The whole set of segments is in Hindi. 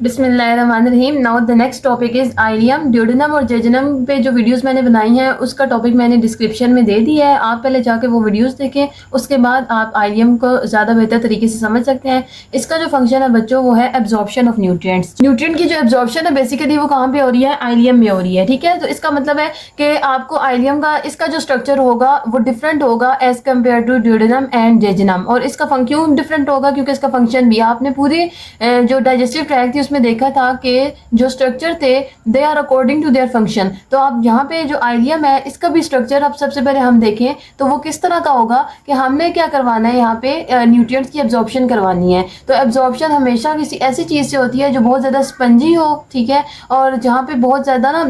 बिस्मिल्लाहिर्रहमानिर्रहीम। Now the next topic is ileum. Duodenum और जेजुनम पे जो वीडियोस मैंने बनाई हैं उसका टॉपिक मैंने डिस्क्रिप्शन में दे दिया है, आप पहले जाके वो वीडियोस देखें, उसके बाद आप आइलियम को ज़्यादा बेहतर तरीके से समझ सकते हैं। इसका जो फंक्शन है बच्चों वो है एब्जॉर्प्शन ऑफ न्यूट्रिएंट्स। न्यूट्रिएंट की जो एब्जॉर्प्शन है बेसिकली वो कहाँ पे हो रही है, आइलियम में हो रही है। ठीक है, तो इसका मतलब है कि आपको आइलियम का इसका जो स्ट्रक्चर होगा वो डिफरेंट होगा as compared to duodenum and jejunum. और इसका क्यों डिफरेंट होगा, क्योंकि इसका फंक्शन भी आपने पूरी जो डाइजेस्टिव ट्रैक्ट थी उसमें देखा था कि जो स्ट्रक्चर थे they are according to their function. तो आप यहाँ पे जो आइलियम है इसका भी स्ट्रक्चर अब सबसे पहले हम देखें तो वो किस तरह का होगा कि हमने क्या करवाना है, यहाँ पे न्यूट्रिएंट्स की एब्जॉर्प्शन करवानी है। तो एब्जॉर्प्शन हमेशा किसी ऐसी चीज़ से होती है जो बहुत ज़्यादा स्पंजी हो, ठीक है, और जहाँ पे बहुत ज़्यादा ना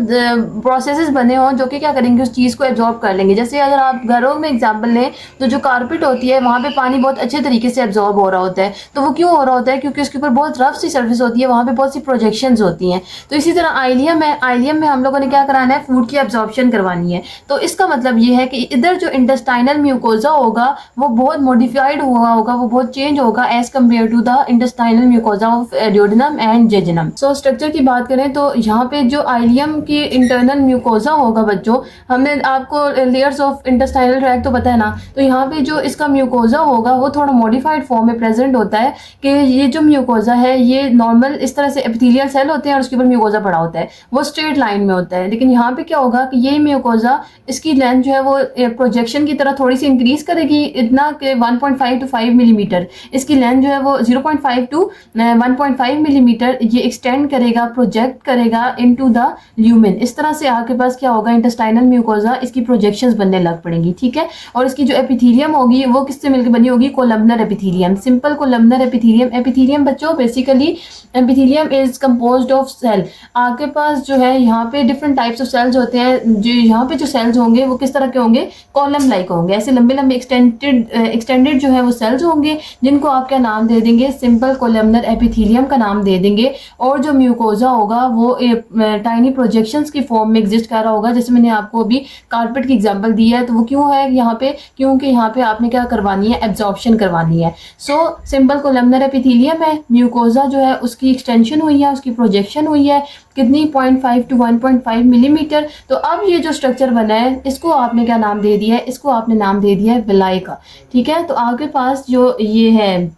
प्रोसेसेस बने हों जो कि क्या करेंगे उस चीज़ को एब्जॉर्ब कर लेंगे। जैसे अगर आप घरों में एग्जाम्पल लें तो जो कारपेट होती है वहाँ पे पानी बहुत अच्छे तरीके से एब्जॉर्ब हो रहा होता है। तो वो क्यों हो रहा होता है, क्योंकि उसके ऊपर बहुत रफ सी सर्फेस होती है, वहाँ पे बहुत सी प्रोजेक्शंस होती हैं। तो इसी तरह आइलियम है, आइलियम में हम लोगों ने क्या कराना है, फूड की एब्जॉर्प्शन करवानी है। तो इसका मतलब ये है कि इधर जो इंटेस्टाइनल म्यूकोजा होगा वो बहुत मॉडिफाइड हुआ होगा, वो बहुत चेंज होगा as compared to the intestinal mucosa of duodenum and jejunum. So structure की बात करें तो यहाँ पे जो आइलियम की इंटरनल म्यूकोजा होगा बच्चों, हमने आपको लेयर्स ऑफ इंटेस्टाइनल ट्रैक्ट तो पता है ना, तो यहाँ पे जो इसका म्यूकोजा होगा वो थोड़ा मॉडिफाइड फॉर्म में प्रेजेंट होता है कि ये जो म्यूकोजा है ये नॉर्मल इस तरह से एपिथेलियल सेल होते हैं और उसके ऊपर म्यूकोजा पड़ा होता है, वो स्ट्रेट लाइन में होता है। लेकिन यहाँ पे क्या होगा कि ये म्यूकोजा इसकी लेंथ जो है वो प्रोजेक्शन की तरह थोड़ी सी इंक्रीज करेगी, इतना कि 1.5 टू 5 मिलीमीटर इसकी लेंथ जो है वो 0.5 टू 1.5 मिलीमीटर ये एक्सटेंड करेगा, प्रोजेक्ट करेगा इनटू द ल्यूमेन। इस तरह से आपके पास क्या होगा, इंटेस्टाइनल म्यूकोजा इसकी प्रोजेक्शंस बनने लग पड़ेंगी। ठीक है, और इसकी जो एपिथेलियम होगी वो किससे मिलकर बनी होगी, columnar epithelium, simple columnar epithelium. Epithelium बच्चों basically epithelium is composed of cell. आपके पास जो है यहाँ पे डिफरेंट टाइप्स ऑफ सेल्स होते हैं, जो यहाँ पे जो सेल्स होंगे वो किस तरह के होंगे, कॉलम लाइक होंगे, ऐसे लंबे लंबे एक्सटेंडेड जो है वो सेल्स होंगे जिनको आप क्या नाम दे देंगे, सिंपल कोलमनर एपिथेलियम का नाम दे देंगे। और जो म्यूकोजा होगा वो टाइनी प्रोजेक्शंस की फॉर्म में एग्जिस्ट कर रहा होगा, जैसे मैंने आपको अभी कारपेट की एग्जांपल दी है। तो वो क्यों है यहाँ पे, क्योंकि यहाँ पे आपने क्या करवानी है, एब्जॉर्प्शन करवानी है। सो सिंपल कोलमनर एपिथेलियम है, म्यूकोजा जो है उसकी एक्सटेंशन हुई है, उसकी प्रोजेक्शन हुई है कितनी, 0.5 टू 1.5 मिलीमीटर। तो अब ये जो स्ट्रक्चर बना है इसको आपने क्या नाम दे दिया है, इसको आपने नाम दे दिया है विलाई का। ठीक है, तो आपके पास जो ये है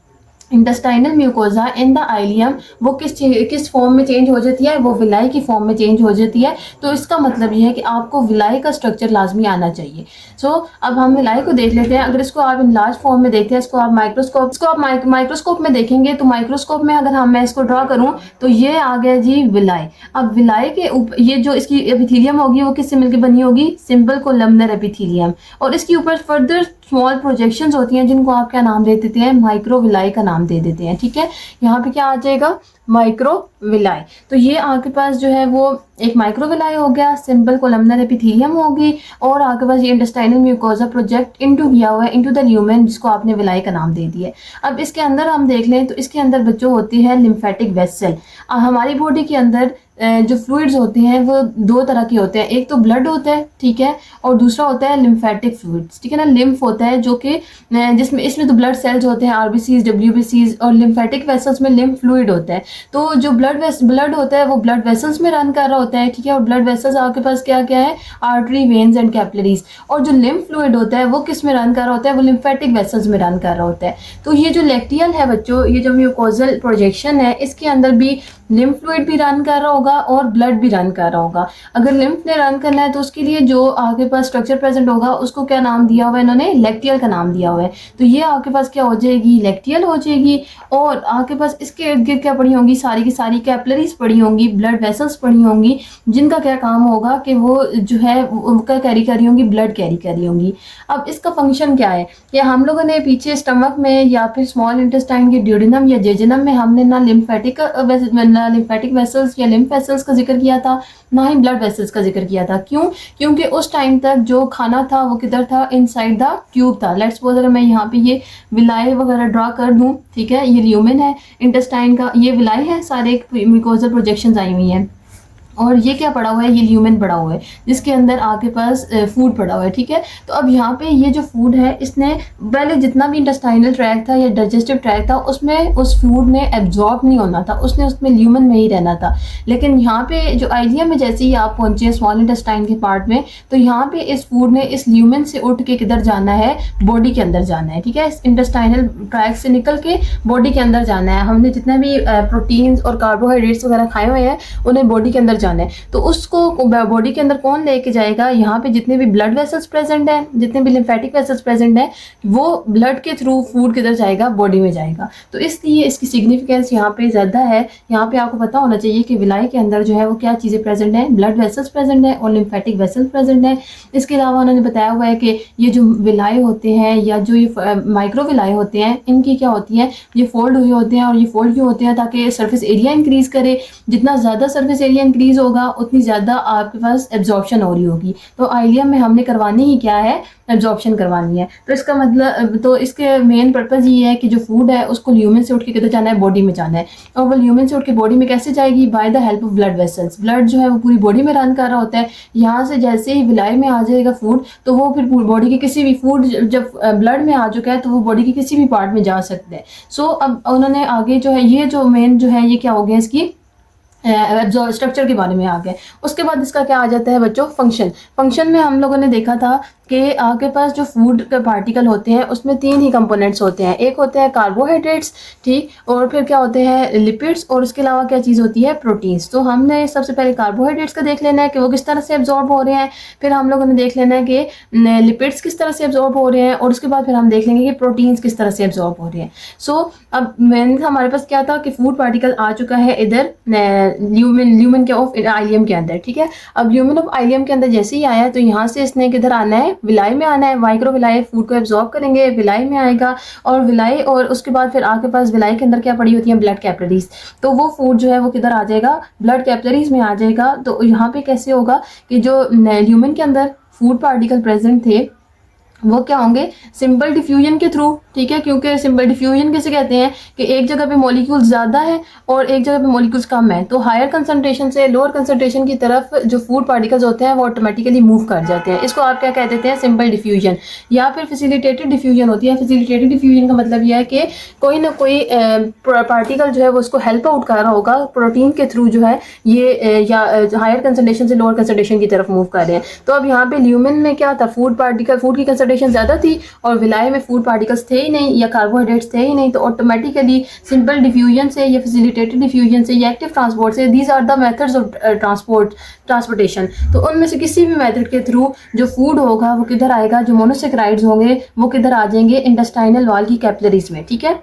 intestinal mucosa in the ileum वो किस फॉर्म में चेंज हो जाती है, वो विलाई की फॉर्म में चेंज हो जाती है। तो इसका मतलब ये है कि आपको विलाई का स्ट्रक्चर लाजमी आना चाहिए। सो अब हम विलाई को देख लेते हैं। अगर इसको आप इन लार्ज फॉर्म में देखते हैं, इसको आप माइक्रोस्कोप में देखेंगे तो माइक्रोस्कोप में अगर मैं इसको ड्रॉ करूँ तो ये आ गया जी विलाई। अब विलाई के ऊपर ये जो इसकी एपिथेलियम होगी वो किससे मिलकर बनी होगी, सिंपल कोलमनर एपिथेलियम, और इसके ऊपर फर्दर स्मॉल प्रोजेक्शंस होती हैं जिनको आप क्या नाम दे देते हैं, माइक्रोविलाई का नाम दे देते हैं। ठीक है, यहाँ पे क्या आ जाएगा, माइक्रोविलाई। तो ये आपके पास जो है वो एक माइक्रोविलाई हो गया, सिंपल कोलमनर एपिथेलियम होगी, और आपके पास ये इंटेस्टाइनल म्यूकोजा प्रोजेक्ट इनटू किया हुआ है इनटू द ल्यूमेन, जिसको आपने विलाई का नाम दे दिया है। अब इसके अंदर हम देख लें तो इसके अंदर बच्चों होती है लिम्फेटिक वेसल। हमारी बॉडी के अंदर जो फ्लूइड्स होते हैं वो दो तरह के होते हैं, एक तो ब्लड होता है, ठीक है, और दूसरा होता है लिम्फेटिक फ्लूइड्स। ठीक है ना, लिम्फ होता है जो कि जिसमें इसमें तो ब्लड सेल्स होते हैं, आरबीसीज, डब्ल्यूबीसीज, और लिम्फेटिक वेसल्स में लिम्फ फ्लूइड होता है। तो जो ब्लड होता है वो ब्लड वेसल्स में रन कर रहा होता है। ठीक है, और ब्लड वेसल्स आपके पास क्या क्या है, आर्टरी, वेन्स एंड कैपिलरीज। और जो लिम्फ फ्लूइड होता है वो किस में रन कर रहा होता है, वो लिम्फेटिक वेसल्स में रन कर रहा होता है। तो ये जो लैक्टियल है बच्चों, ये जो म्यूकोजल प्रोजेक्शन है इसके अंदर भी लिम्फ फ्लूइड भी रन कर रहा होगा और ब्लड भी रन कर रहा होगा। अगर लिम्फ ने रन करना है तो उसके लिए जो आपके पास स्ट्रक्चर प्रेजेंट होगा उसको क्या नाम दिया हुआ है, इन्होंने लैक्टियल का नाम दिया हुआ है। तो ये आपके पास क्या हो जाएगी, लैक्टियल हो जाएगी। और आपके पास इसके इर्द गिर्द क्या पड़ी होंगी, सारी की सारी कैपिलरीज पड़ी होंगी, ब्लड वेसल्स पड़ी होंगी, जिनका क्या काम होगा कि वो जो है उनका कैरी करी होंगी, ब्लड कैरी करी होंगी। अब इसका फंक्शन क्या है, या हम लोगों ने पीछे स्टमक में या फिर स्मॉल इंटेस्टाइन के ड्यूडेनम या जेजुनम में हमने ना लिम्फेटिक वेसल्स या लिम्फ वेसल्स का जिक्र किया था, ना ही ब्लड वेसल्स का जिक्र किया था। क्यों, क्योंकि उस टाइम तक जो खाना था वो किधर था, इनसाइड द ट्यूब था। लेट्स सपोज अगर मैं यहाँ पे ये विलाई वगैरह ड्रा कर दूँ, ठीक है, ये ल्यूमेन है इंटेस्टाइन का, ये विलाई है, सारे म्यूकोजल प्रोजेक्शंस आई हुई हैं। और ये क्या पड़ा हुआ है, ये ल्यूमेन पड़ा हुआ है जिसके अंदर आपके पास फूड पड़ा हुआ है, ठीक है। तो अब यहाँ पे ये जो फूड है इसने पहले जितना भी इंटेस्टाइनल ट्रैक था या डाइजेस्टिव ट्रैक था उसमें उस फूड ने एब्जॉर्ब नहीं होना था, उसने उसमें ल्यूमेन में ही रहना था। लेकिन यहाँ पे जो आइलियम में जैसे ही आप पहुंचे स्मॉल इंटेस्टाइन के पार्ट में, तो यहाँ पे इस फूड ने इस ल्यूमेन से उठ के किधर जाना है, बॉडी के अंदर जाना है, ठीक है। इस इंटेस्टाइनल ट्रैक से निकल के बॉडी के अंदर जाना है। हमने जितने भी प्रोटीन्स और कार्बोहाइड्रेट्स वगैरह खाए हुए हैं उन्हें बॉडी के अंदर जाना है। तो उसको बॉडी के अंदर कौन लेके जाएगा, यहाँ पे जितने भी ब्लड वेसल्स प्रेजेंट हैं, जितने भी लिम्फेटिक वेसल्स प्रेजेंट हैं, वो ब्लड के थ्रू फूड किधर जाएगा, बॉडी में जाएगा। तो इसलिए इसकी सिग्निफिकेंस यहाँ पे ज़्यादा है। यहाँ पे आपको पता होना चाहिए कि विलाई के अंदर जो है वो क्या चीज़ें प्रेजेंट हैं, ब्लड वेसल्स प्रेजेंट है और लिम्फेटिक वेसल्स प्रेजेंट है। इसके अलावा उन्होंने बताया हुआ है कि ये जो विलाई होते हैं या जो ये माइक्रो विलाई होते हैं, इनकी क्या होती है, ये फोल्ड हुए होते हैं। और ये फोल्ड क्यों होते हैं, ताकि सरफेस एरिया इंक्रीज करे। जितना ज़्यादा सरफेस एरिया इंक्रीज होगा उतनी ज़्यादा आपके पास एब्जॉर्प्शन हो रही होगी। तो आइलियम में हमने करवानी ही क्या है, एब्जॉर्प्शन करवानी है। तो इसका मतलब, तो इसके मेन पर्पज़ ये है कि जो फूड है उसको ल्यूमेन से उठ के किधर जाना है, बॉडी में जाना है। और वो ल्यूमेन से उठ के बॉडी में कैसे जाएगी, by the help of blood vessels. Blood जो है वो पूरी बॉडी में रन कर रहा होता है। यहाँ से जैसे ही विलाई में आ जाएगा फूड, तो वो फिर बॉडी के किसी भी फूड जब ब्लड में आ चुका है तो वो बॉडी के किसी भी पार्ट में जा सकता है। सो अब उन्होंने आगे जो है ये जो मेन जो है ये क्या हो गया, इसकी स्ट्रक्चर के बारे में आ गया। उसके बाद इसका क्या आ जाता है बच्चों, फंक्शन। फंक्शन में हम लोगों ने देखा था कि आपके पास जो फूड के पार्टिकल होते हैं उसमें 3 ही कंपोनेंट्स होते हैं। एक होते हैं कार्बोहाइड्रेट्स, ठीक, और फिर क्या होते हैं लिपिड्स, और उसके अलावा क्या चीज़ होती है, प्रोटीन्स। तो हमने सबसे पहले कार्बोहाइड्रेट्स का देख लेना है कि वो किस तरह से एब्जॉर्ब हो रहे हैं। फिर हम लोगों ने देख लेना है कि लिपिड्स किस तरह से एब्जॉर्ब हो रहे हैं, और उसके बाद फिर हम देख लेंगे कि प्रोटीन्स किस तरह से एब्जॉर्ब हो रहे हैं। सो अब मेन हमारे पास क्या था कि फूड पार्टिकल आ चुका है इधर ल्यूमेन के ऑफ आइलियम के अंदर, ठीक है। अब ल्यूमेन ऑफ आइलियम के अंदर जैसे ही आया तो यहाँ से इसने किधर आना है, विलाई में आना है। माइक्रो विलाई फूड को एब्जॉर्ब करेंगे, विलाई में आएगा, और विलाई, और उसके बाद फिर आपके पास विलाई के अंदर क्या पड़ी होती है, ब्लड कैपिलरीज। तो वो फूड जो है वो किधर आ जाएगा, ब्लड कैपिलरीज में आ जाएगा। तो यहाँ पे कैसे होगा कि जो ल्यूमेन के अंदर फूड पार्टिकल प्रेजेंट थे वो क्या होंगे, सिंपल डिफ्यूजन के थ्रू, ठीक है। क्योंकि सिंपल डिफ्यूजन कैसे कहते हैं कि एक जगह पे मॉलिक्यूल्स ज़्यादा है और एक जगह पे मॉलिक्यूल्स कम है, तो हायर कंसंट्रेशन से लोअर कंसंट्रेशन की तरफ जो फूड पार्टिकल्स होते हैं वो ऑटोमेटिकली मूव कर जाते हैं। इसको आप क्या कह देते हैं, सिंपल डिफ्यूजन या फिर फैसिलिटेटेड डिफ्यूजन होती है। फैसिलिटेटेड डिफ्यूजन का मतलब यह है कि कोई ना कोई पार्टिकल जो है वो उसको हेल्प आउट कर रहा होगा प्रोटीन के थ्रू, जो है ये या हायर कंसंट्रेशन से लोअर कंसंट्रेशन की तरफ मूव कर रहे हैं। तो अब यहाँ पे ल्यूमेन में क्या था, फूड पार्टिकल, फूड की कंसंट्रेशन ज़्यादा थी और विलाई में फूड पार्टिकल्स थे ही नहीं या कार्बोहाइड्रेट्स थे ही नहीं, तो ऑटोमेटिकली सिंपल डिफ्यूजन से या फैसिलिटेटेड डिफ्यूजन से या एक्टिव ट्रांसपोर्ट से, these are the methods of transportation. तो उनमें से किसी भी मेथड के थ्रू जो फूड होगा वो किधर आएगा, जो मोनोसेक्राइड्स होंगे वो किधर आ जाएंगे, इंटेस्टाइनल वॉल की कैपिलरीज में, ठीक है।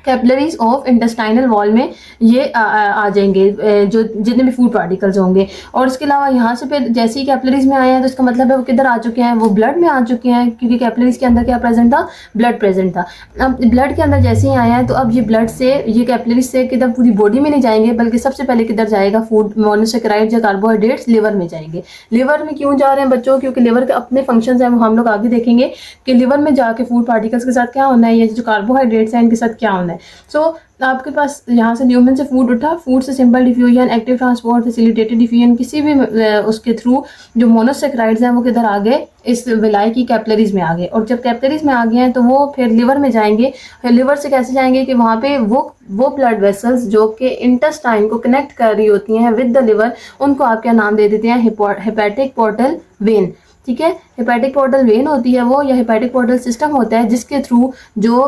कैपिलरीज ऑफ इंटेस्टाइनल वॉल में ये आ जाएंगे जो जितने भी फूड पार्टिकल्स होंगे। और इसके अलावा यहाँ से फिर जैसे ही कैपिलरीज में आए हैं तो इसका मतलब है वो किधर आ चुके हैं, वो ब्लड में आ चुके हैं, क्योंकि कैपिलरीज के अंदर क्या प्रेजेंट था, ब्लड प्रेजेंट था। अब ब्लड के अंदर जैसे ही आया है तो अब ये ब्लड से, ये कैपिलरीज से किधर पूरी बॉडी में नहीं जाएंगे, बल्कि सबसे पहले किधर जाएगा, फूड मोनोसेक्राइड्स या कार्बोहाइड्रेट्स लिवर में जाएंगे। लिवर में क्यों जा रहे हैं बच्चों, क्योंकि लिवर के अपने फंक्शंस हैं, वो हम लोग आगे देखेंगे कि लिवर में जाके फूड पार्टिकल्स के साथ क्या होना है, ये जो कार्बोहाइड्रेट्स हैं इनके साथ क्या होना है। सो आपके पास यहाँ से ल्यूमेन से फूड उठा, फूड से simple diffusion, active transport, facilitated diffusion, किसी भी उसके थ्रू जो मोनोसेक्राइड्स हैं वो किधर आ गए, इस विलाई की कैपिलरीज में आ गए। और जब कैपिलरीज में आ गए हैं तो वो फिर लिवर में जाएंगे। लिवर से कैसे जाएंगे कि वहाँ पे वो ब्लड वेसल्स जो कि इंटेस्टाइन को कनेक्ट कर रही होती हैं विद द लिवर, उनको आप क्या नाम दे देते हैं, हेपेटिक पोर्टल वेन, ठीक है। हेपेटिक पोर्टल वेन होती है वो, या हेपेटिक पोर्टल सिस्टम होता है जिसके थ्रू जो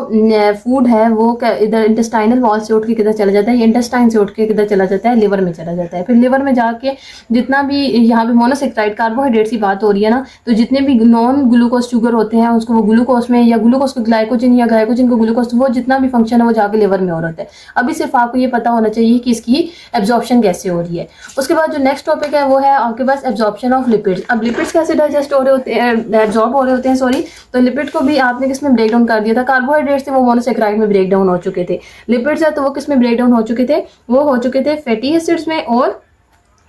फूड है वो इधर इंटेस्टाइनल वॉल से उठ के किधर चला जाता है, इंटेस्टाइन से उठ के किधर चला जाता है, लिवर में चला जाता है। फिर लिवर में जाके जितना भी, यहाँ पे मोनोसेक्राइड कार्बोहाइड्रेट्स की बात हो रही है ना, तो जितने भी नॉन ग्लूकोज शुगर होते हैं उसको वो ग्लूकोज में, या ग्लूकोज को ग्लाइकोजन या ग्लाइकोजन को ग्लूकोज, वो जितना भी फंक्शन है वो जाके लिवर में हो रहा है। अभी सिर्फ आपको ये पता होना चाहिए कि इसकी एब्जॉर्प्शन कैसे हो रही है। उसके बाद जो नेक्स्ट टॉपिक है वो है आपके पास एब्जॉर्प्शन ऑफ लिपिड्स। अब लिपिड्स कैसे डाइजेस्ट हो रहे होते हैं, एब्जॉर्ब हो रहे होते हैं, सॉरी। तो लिपिड को भी आपने किस में ब्रेक डाउन कर दिया था, कार्बोहाइड्रेट्स थे वो मोनोसेक्राइड में ब्रेक डाउन हो चुके थे। लिपिड्स है तो वो किस में ब्रेक डाउन हो चुके थे, वो हो चुके थे फैटी एसिड्स में और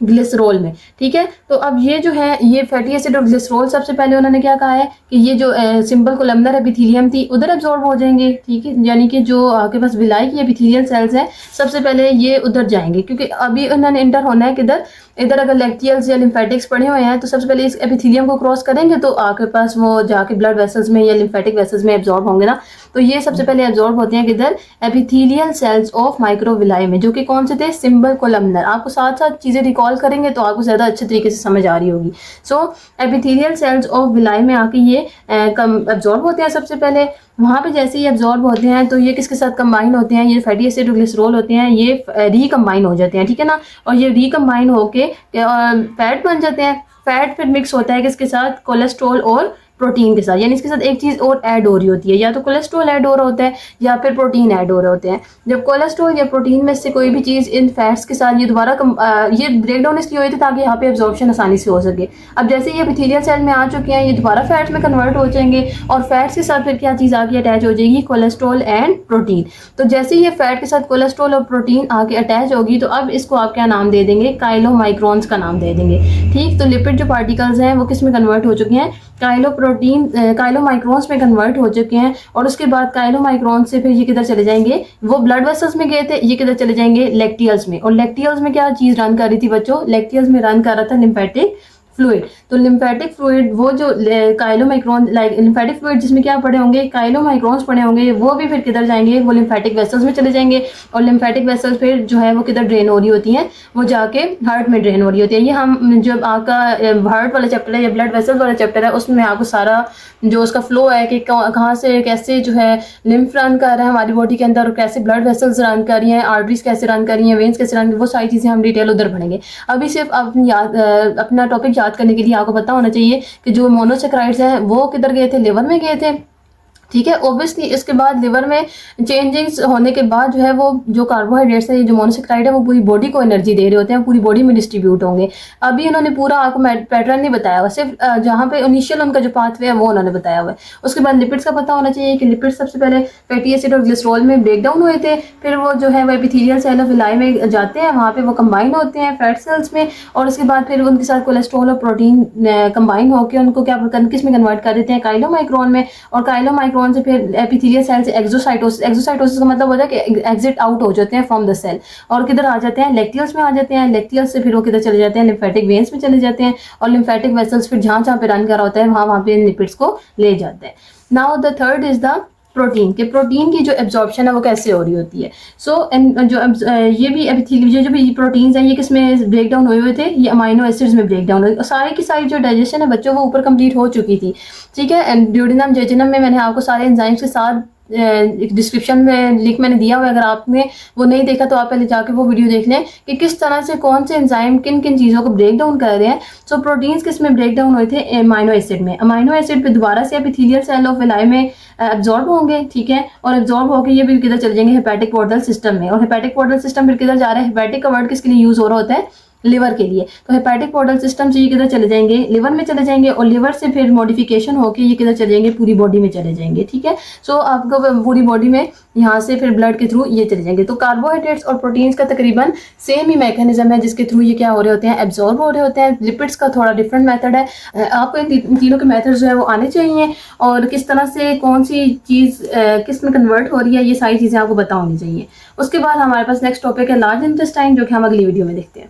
ग्लिसरॉल में, ठीक है। तो अब ये जो है ये फैटी एसिड और ग्लिसरॉल सबसे पहले उन्होंने क्या कहा है कि ये जो सिंपल कोलमनर एपिथेलियम थी उधर एब्जॉर्ब हो जाएंगे, ठीक है, यानी कि जो आपके पास विलाई की एपिथेलियल सेल्स हैं सबसे पहले ये उधर जाएंगे, क्योंकि अभी उन्होंने इंटर होना है किधर, इधर अगर लैक्टियल्स या लिम्फेटिक्स पड़े हुए हैं तो सबसे पहले इस एपिथेलियम को क्रॉस करेंगे तो आपके पास वो जाके ब्लड वेसल्स में या लिम्फेटिक वेसल्स में एब्जॉर्ब होंगे ना। तो ये सबसे पहले एब्जॉर्ब होते हैं किधर, एपिथेलियल सेल्स ऑफ माइक्रोविलाई में, जो कि कौन से थे, सिंबल कोलमनर। आपको साथ साथ चीज़ें रिकॉल करेंगे तो आपको ज़्यादा अच्छे तरीके से समझ आ रही होगी। सो एपिथेलियल सेल्स ऑफ विलाई में आके ये एब्जॉर्ब होते हैं सबसे पहले। वहाँ पे जैसे ही एब्जॉर्ब होते हैं तो ये किसके साथ कंबाइन होते हैं, ये फैटी एसिड और ग्लिसरॉल होते हैं, ये रिकम्बाइन हो जाते हैं, ठीक है ना। और ये रिकम्बाइन होके फैट बन जाते हैं। फैट फिर मिक्स होता है किसके साथ, कोलेस्ट्रॉल और प्रोटीन के साथ, यानी इसके साथ एक चीज़ और ऐड हो रही होती है, या तो कोलेस्ट्रॉल ऐड हो रहा होता है या फिर प्रोटीन ऐड हो रहे होते हैं। जब कोलेस्ट्रॉल या प्रोटीन में से कोई भी चीज़ इन फैट्स के साथ ये दोबारा ये ब्रेक डाउन इसलिए हुई थी ताकि यहाँ पे एब्जॉर्प्शन आसानी से हो सके। अब जैसे ये एपिथेलियल सेल में आ चुके हैं ये दोबारा फैट्स में कन्वर्ट हो जाएंगे और फैट्स के साथ फिर क्या चीज़ आके अटैच हो जाएगी, कोलेस्ट्रॉल एंड प्रोटीन। तो जैसे ये फैट के साथ कोलेस्ट्रॉल और प्रोटीन आके अटैच होगी तो अब इसको आप क्या नाम दे देंगे, काइलोमाइक्रोन्स का नाम दे देंगे, ठीक। तो लिपिड जो पार्टिकल्स हैं वो किस में कन्वर्ट हो चुके हैं, काइलोमाइक्रोन्स में कन्वर्ट हो चुके हैं। और उसके बाद काइलोमाइक्रोन्स से फिर ये किधर चले जाएंगे, वो ब्लड वेसल्स में गए थे, ये किधर चले जाएंगे, लैक्टियल्स में। और लैक्टियल्स में क्या चीज़ रन कर रही थी बच्चों, लैक्टियल्स में रन कर रहा था लिम्फेटिक फ्लूइड। तो लिम्फेटिक फ्लूइड वो जो काइलोमाइक्रोन लिम्फेटिक फ्लूइड जिसमें क्या पड़े होंगे, काइलोमाइक्रोन्स पड़े होंगे, वो भी फिर किधर जाएंगे, वो लिम्फेटिक वेसल्स में चले जाएंगे। और लिम्फेटिक वेसल्स फिर जो है वो किधर ड्रेन हो रही होती हैं, वो जाके हार्ट में ड्रेन हो रही होती है। ये हम जब आपका हार्ट वाला चैप्टर है या ब्लड वेसल्स वाला चैप्टर है उसमें आपको सारा जो उसका फ्लो है कि कहाँ से कैसे जो है लिम्फ रन कर रहा है हमारी बॉडी के अंदर, और कैसे ब्लड वेसल्स रन कर रही हैं, आर्टरीज कैसे रन कर रही हैं, वेन्स कैसे रन, वो सारी चीज़ें हम डिटेल उधर पढ़ेंगे। अभी सिर्फ अपनी अपना टॉपिक याद करने के लिए आपको पता होना चाहिए कि जो मोनोसेक्राइड्स हैं वो किधर गए थे, लिवर में गए थे, ठीक है। ओब्वियसली इसके बाद लिवर में चेंजिंग्स होने के बाद जो है वो जो कार्बोहाइड्रेट्स है, जो मोनोसेक्राइड है, वो पूरी बॉडी को एनर्जी दे रहे होते हैं, पूरी बॉडी में डिस्ट्रीब्यूट होंगे। अभी उन्होंने पूरा आपको पैटर्न नहीं बताया हुआ, सिर्फ जहाँ पे इनिशियल उनका जो पाथवे है वो उन्होंने बताया हुआ है। उसके बाद लिपिड्स का पता होना चाहिए कि लिपिड्स सबसे पहले फैटी एसिड और ग्लिसरॉल में ब्रेक डाउन हुए थे, फिर वो जो है वो एपिथेलियल सेल ऑफ विलाई में जाते हैं, वहाँ पे वो कंबाइन होते हैं फैट सेल्स में, और उसके बाद फिर उनके साथ कोलेस्ट्रॉल और प्रोटीन कंबाइन होकर उनको क्या किस में कन्वर्ट कर देते हैं, काइलोमाइक्रोन में। और काइलोमाइक्रोन से फिर एपिथेलियल सेल से एक्सोसाइटोसिस, एक्सोसाइटोसिस का मतलब होता है कि एग्जिट आउट हो जाते हैं फ्रॉम द सेल, और किधर आ जाते हैं, लैक्टियल्स में आ जाते हैं। लैक्टियल्स से फिर वो किधर चले जाते हैं, लिम्फेटिक वेन्स में चले जाते हैं, और लिम्फेटिक वेसल्स फिर जहाँ जहाँ पे रन कर रहा होता है वहाँ पे लिपिड्स को ले जाते हैं। Now the third is the protein, के प्रोटीन की जो एब्जॉर्प्शन है वो कैसे हो रही होती है। ये भी एपिथेलियल जो भी प्रोटीन्स हैं ये किस में ब्रेक डाउन हुए थे, ये अमाइनो एसिड्स में ब्रेक डाउन हुए। सारी की सारी जो डाइजेशन है बच्चों वो ऊपर कंप्लीट हो चुकी थी, ठीक है। ड्यूडेनम जेजुनम में मैंने आपको सारे एंजाइम्स के साथ डिस्क्रिप्शन में लिंक मैंने दिया हुआ है, अगर आपने वो नहीं देखा तो आप पहले जाके वो वीडियो देख लें कि किस तरह से कौन से एंजाइम किन किन चीज़ों को ब्रेक डाउन कर रहे हैं। सो प्रोटीन्स किस में ब्रेक डाउन हुए थे, अमाइनो एसिड में। अमाइनो एसिड पे दोबारा से एपिथेलियल सेल ऑफ विलाई में एब्जॉर्ब होंगे, ठीक है। और एब्जॉर्ब होकर ये भी किधर चले जाएंगे, हेपेटिक पोर्टल सिस्टम में। और हेपेटिक पोर्टल सिस्टम फिर किधर जा रहा है, हेपेटिक का वर्ड किसके लिए यूज हो रहा होता है, लिवर के लिए। तो हेपेटिक पोर्टल सिस्टम से ये किधर चले जाएंगे, लिवर में चले जाएंगे, और लिवर से फिर मॉडिफिकेशन होकर ये किधर चले जाएंगे, पूरी बॉडी में चले जाएंगे, ठीक है। सो आपको पूरी बॉडी में यहाँ से फिर ब्लड के थ्रू ये चले जाएंगे। तो कार्बोहाइड्रेट्स और प्रोटीन्स का तकरीबन सेम ही मैकेनिज्म है जिसके थ्रू ये क्या हो रहे होते हैं, एब्जॉर्ब हो रहे होते हैं। लिपिड्स का थोड़ा डिफरेंट मेथड है। आपको इन तीनों के मेथड जो है वो आने चाहिए, और किस तरह से कौन सी चीज़ किस में कन्वर्ट हो रही है, ये सारी चीज़ें आपको पता होनी चाहिए। उसके बाद हमारे पास नेक्स्ट टॉपिक है लार्ज इंटेस्टाइन, जो कि हम अगली वीडियो में देखते हैं।